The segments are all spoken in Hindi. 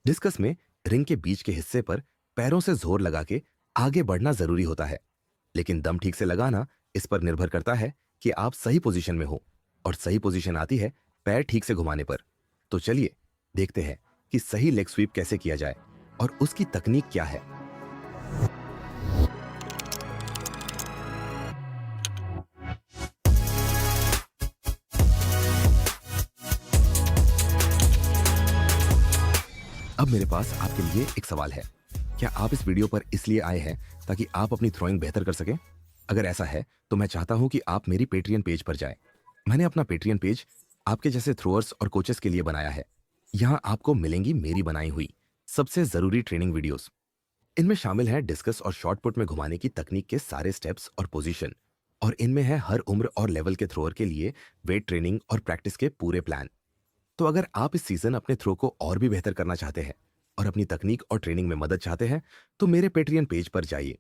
डिस्कस में रिंग के बीच के हिस्से पर पैरों से जोर लगा के आगे बढ़ना जरूरी होता है, लेकिन दम ठीक से लगाना इस पर निर्भर करता है कि आप सही पोजीशन में हो, और सही पोजीशन आती है पैर ठीक से घुमाने पर। तो चलिए देखते हैं कि सही लेग स्वीप कैसे किया जाए और उसकी तकनीक क्या है। अब मेरे पास आपके लिए एक सवाल है। क्या आप इस वीडियो पर इसलिए आए हैं ताकि आप अपनी थ्रोइंग बेहतर कर सकें? अगर ऐसा है तो मैं चाहता हूं कि आप मेरी पेट्रियन पेज पर जाएं। मैंने अपना पेट्रियन पेज आपके जैसे थ्रोअर्स और कोचेस के लिए बनाया है। यहां आपको मिलेंगी मेरी बनाई हुई सबसे जरूरी ट्रेनिंग वीडियोस। इनमें शामिल है डिस्कस और शॉर्ट पुट में घुमाने की तकनीक के सारे स्टेप्स और पोजीशन, और इनमें है हर उम्र और लेवल के थ्रोअर के लिए वेट ट्रेनिंग और प्रैक्टिस के पूरे प्लान। तो अगर आप इस सीजन अपने थ्रो को और भी बेहतर करना चाहते हैं और अपनी तकनीक और ट्रेनिंग में मदद चाहते हैं, तो मेरे पेट्रियन पेज पर जाइए।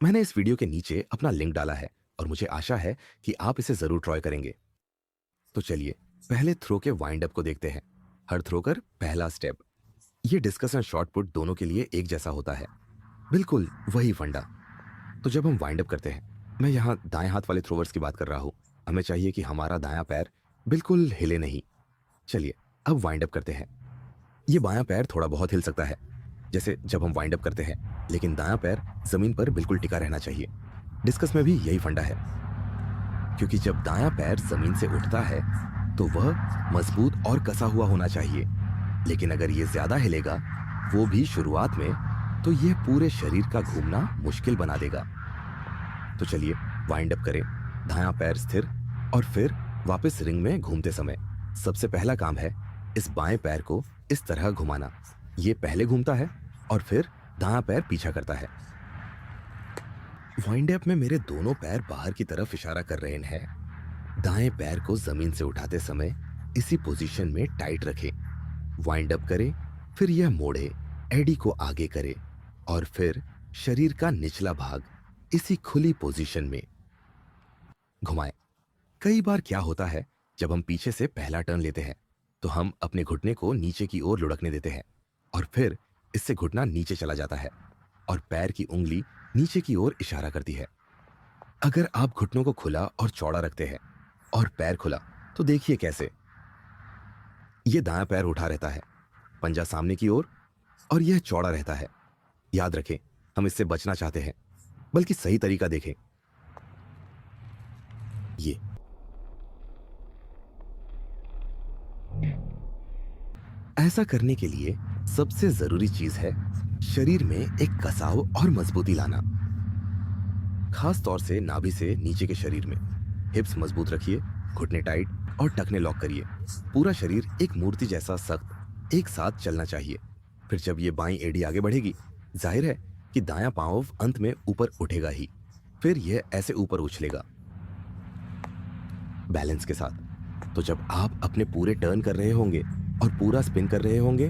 मैंने इस वीडियो के नीचे अपना लिंक डाला है और मुझे आशा है कि आप इसे जरूर ट्राई करेंगे। तो चलिए पहले थ्रो के वाइंड अप को देखते हैं। हर थ्रो कर पहला स्टेप। ये डिस्कस एंड शॉर्ट पुट दोनों के लिए एक जैसा होता है, बिल्कुल वही फंडा। तो जब हम वाइंड अप करते हैं, मैं यहाँ दाएं हाथ वाले थ्रोवर्स की बात कर रहा हूँ। हमें चाहिए कि हमारा दायां पैर बिल्कुल हिले नहीं। चलिए अब वाइंड अप करते हैं। ये बायां पैर थोड़ा बहुत हिल सकता है, जैसे जब हम वाइंड अप करते हैं, लेकिन दायां पैर जमीन पर बिल्कुल टिका रहना चाहिए। डिस्कस में भी यही फंडा है, क्योंकि जब दायां पैर जमीन से उठता है तो वह मजबूत और कसा हुआ होना चाहिए, लेकिन अगर ये ज्यादा हिलेगा, वो भी शुरुआत में, तो यह पूरे शरीर का घूमना मुश्किल बना देगा। तो चलिए वाइंड अप करें। दायां पैर स्थिर और फिर वापस रिंग में घूमते समय सबसे पहला काम है इस बाएं पैर को इस तरह घुमाना। ये पहले घूमता है और फिर दायां पैर पीछा करता है। वाइंड अप में मेरे दोनों पैर बाहर की तरफ इशारा कर रहे हैं। दाएं पैर को जमीन से उठाते समय इसी पोजीशन में टाइट रखें। वाइंड अप करें, फिर यह मोड़े, एडी को आगे करे और फिर शरीर का निचला भाग इसी खुली पोजीशन में घुमाएं। कई बार क्या होता है, जब हम पीछे से पहला टर्न लेते हैं तो हम अपने घुटने को नीचे की ओर लुढ़कने देते हैं और फिर इससे घुटना नीचे चला जाता है और पैर की उंगली नीचे की ओर इशारा करती है। अगर आप घुटनों को खुला और चौड़ा रखते हैं और पैर खुला, तो देखिए कैसे ये दायां पैर उठा रहता है, पंजा सामने की ओर, और यह चौड़ा रहता है। याद रखें, हम इससे बचना चाहते हैं, बल्कि सही तरीका देखें। ये ऐसा करने के लिए सबसे जरूरी चीज है शरीर में एक कसाव और मजबूती लाना, खास तौर से नाभि से नीचे के शरीर में। हिप्स मजबूत रखिए, घुटने टाइट और टखने लॉक करिए। पूरा शरीर एक मूर्ति जैसा सख्त एक साथ चलना चाहिए। फिर जब ये बाईं एड़ी आगे बढ़ेगी, जाहिर है कि दायां पांव अंत में ऊपर उठेगा ही, फिर यह ऐसे ऊपर उछलेगा बैलेंस के साथ। तो जब आप अपने पूरे टर्न कर रहे होंगे और पूरा स्पिन कर रहे होंगे,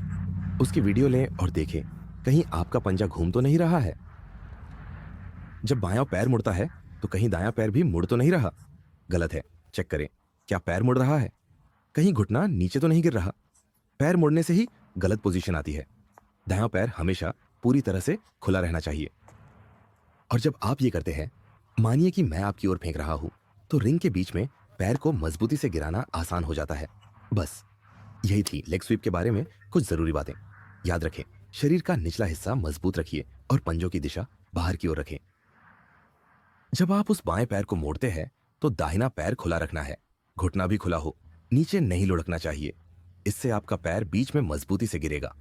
उसकी वीडियो लें और देखें कहीं आपका पंजा घूम तो नहीं रहा है। जब बायां पैर मुड़ता है तो कहीं दायां पैर भी मुड़ तो नहीं रहा। गलत है, चेक करें, क्या पैर मुड़ रहा है? कहीं घुटना नीचे तो नहीं गिर रहा। पैर मुड़ने से ही गलत पोजीशन आती है। दायां पैर हमेशा पूरी तरह से खुला रहना चाहिए। और जब आप ये करते हैं, मानिए कि मैं आपकी ओर फेंक रहा हूं, तो रिंग के बीच में पैर को मजबूती से गिराना आसान हो जाता है। बस यही थी लेग स्वीप के बारे में कुछ जरूरी बातें। याद रखें, शरीर का निचला हिस्सा मजबूत रखिए और पंजों की दिशा बाहर की ओर रखें। जब आप उस बाएं पैर को मोड़ते हैं तो दाहिना पैर खुला रखना है, घुटना भी खुला हो, नीचे नहीं लुढ़कना चाहिए। इससे आपका पैर बीच में मजबूती से गिरेगा।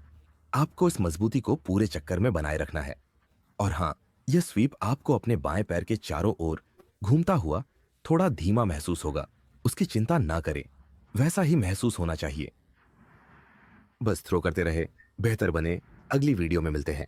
आपको इस मजबूती को पूरे चक्कर में बनाए रखना है। और हाँ, यह स्वीप आपको अपने बाएं पैर के चारों ओर घूमता हुआ थोड़ा धीमा महसूस होगा। उसकी चिंता ना करें, वैसा ही महसूस होना चाहिए। बस थ्रो करते रहे, बेहतर बने। अगली वीडियो में मिलते हैं।